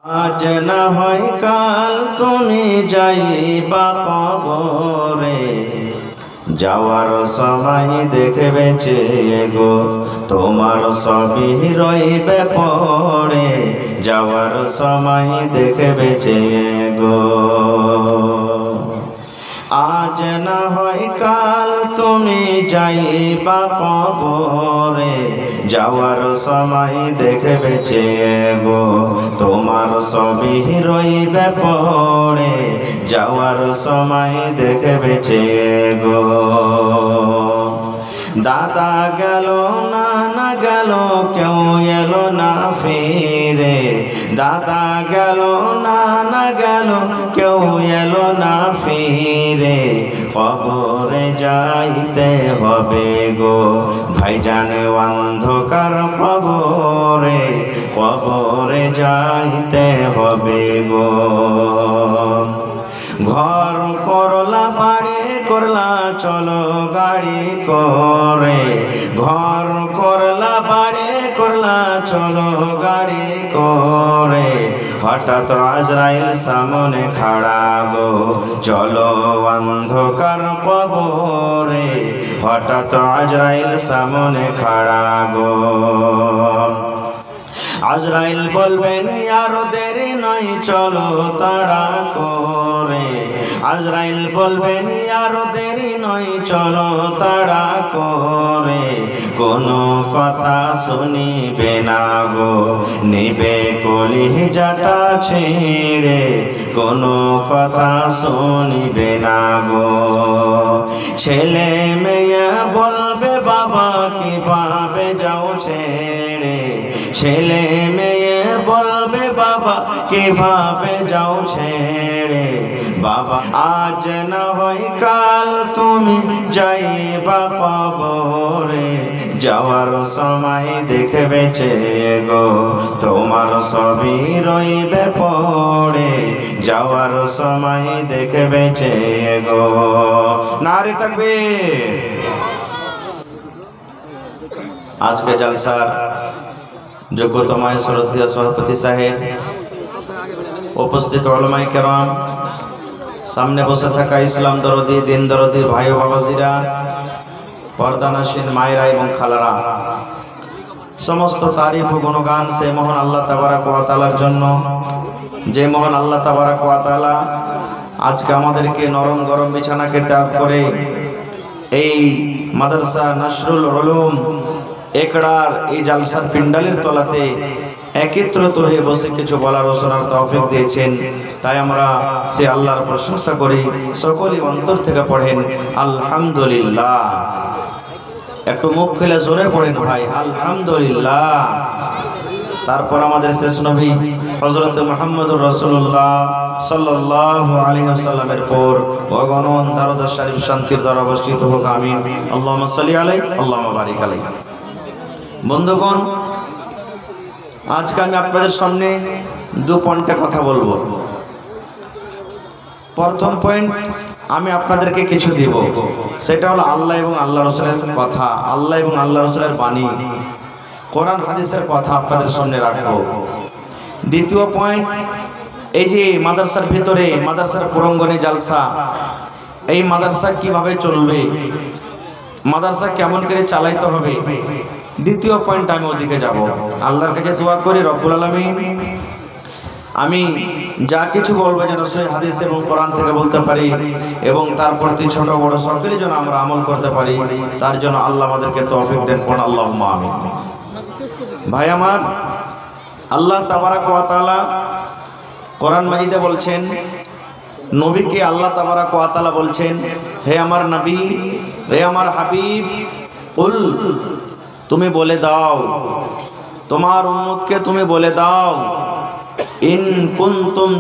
আজ না হয় কাল তুমি যাইবা কবরে, যাওয়ার সময় দেখবে চেয়ে গো তোমার সবই রইবে পড়ে, যাওয়ার সময় দেখবে চেয়ে গো। আজ না হয় কাল তুমি যাইবা কবরে, যাওয়ার সময় দেখবে চেয়ে গো তোমার সবই রইবে পড়ে, যাওয়ার সময় দেখবে চেয়ে গো। দাদা গেল নানা গেল কেউ এলো না ফিরে, দাদা গেল নানা গেল কেউ এলো না ফিরে, কবরে যাইতে হবে গো ভাইজান অন্ধকার কবরে, কবরে যাইতে হবে গো। ঘর করলা বাড়ি করলা চলো গাড়ি করে, ঘর করলা বাড়ি করলা চলো গাড়ি করে, হঠাৎ আজরাইল সামনে খাড়া গো চলো অন্ধকার কবরে, হঠাৎ আজরাইল সামনে খাড়া গো। আজরাইল বলবেন আর দেরি নয় চলো তাড়া করে, আজরাইল বলবেন আর দেরি নয় চলো তাড়া করে, কোনো কথা শুনিবে না গো নিবে কলিজাটা ছেড়ে, কোনো কথা শুনিবে না গো। ছেলে মেয়ে বলবে বাবা কিভাবে যাও ছেড়ে, ছেলে মেয়ে বলবে বাবা কিভাবে যাও ছেড়ে, বাবা আজ না হয় কাল তুমি যাইবা কবরে, যাওয়ার সময় দেখবে চেয়ে গো তোমার সবই রইবে পড়ে, যাওয়ার সময় দেখবে চেয়ে গো। নারে তাকবীর। আজকে জলসার যোগ্যতম শ্রদ্ধেয় সভাপতি সাহেব, উপস্থিত উলামায়ে কেরাম, সামনে বসে থাকা ইসলাম দরদি দিন দরদি ভাই ও বাবাজিরা, পর্দানাসীন মায়েরা এবং খালারা, সমস্ত তারিফ ও গুণগান সেই মহান আল্লাহ তাবারাক ওয়া তাআলার জন্য, যে মহান আল্লাহ তাবারাক ওয়া তাআলা আজকে আমাদেরকে নরম গরম বিছানাকে ত্যাগ করে এই মাদ্রাসা নাসরুল উলুম একড়ার এই জালসার পিন্ডালের তলাতে একত্রিত হয়ে বসে কিছু বলার ও শোনার তৌফিক দিয়েছেন, তাই আমরা সে আল্লাহর প্রশংসা করি। সকলেই অন্তর থেকে পড়েন আলহামদুলিল্লাহ। একটু মুখ খুলে জোরে পড়েন ভাই আলহামদুলিল্লাহ। তারপর আমাদের শেষ নবী হযরত মুহাম্মদুর রাসূলুল্লাহ সাল্লাল্লাহু আলাইহি ওয়াসাল্লামের পর অগণন দরুদ শরীফ শান্তির দ্বারা বর্ষিত হোক, আমিন। আল্লাহুম্মা সাল্লি আলাইহি আল্লাহুম্মা বারিক আলাইহি। বন্ধুগণ, আজকে আমি আপনাদের সামনে দু পয়েন্টে কথা বলবো। প্রথম পয়েন্ট, আমি আপনাদেরকে কিছু দিব, সেটা হলো আল্লাহ এবং আল্লাহ রাসূলের কথা, আল্লাহ এবং আল্লাহ রাসূলের বাণী, কোরআন হাদিসের কথা আপনাদের সামনে রাখবো। দ্বিতীয় পয়েন্ট, এই যে মাদ্রাসার ভিতরে মাদ্রাসার প্রাঙ্গণে জালসা, এই মাদ্রাসা কিভাবে চলবে, মাদ্রাসা কেমন করে চালাইতে হবে, দ্বিতীয় পয়েন্ট আমি ওদিকে যাব। আল্লাহর কাছে দোয়া করি রব্বুল আলামিন আমি যা কিছু বলবো যেন সহিহ হাদিস এবং কোরআন থেকে বলতে পারি, এবং তার প্রতি ছোট বড় সকলেই যেন আমরা আমল করতে পারি, তার জন্য আল্লাহ আমাদেরকে তৌফিক দেন, পড়ুন আল্লাহুম্মা আমিন। ভাই আমার, আল্লাহ তাবারাক ওয়া তাআলা কোরআন মাজিদে বলছেন, নবীকে আল্লাহ তাবারাক ওয়া তাআলা বলছেন, হে আমার নবী, হে আমার হাবিব, কুল তুমি বলে দাও, তোমার উম্মতকে তুমি বলে দাও, ইন কুনতুম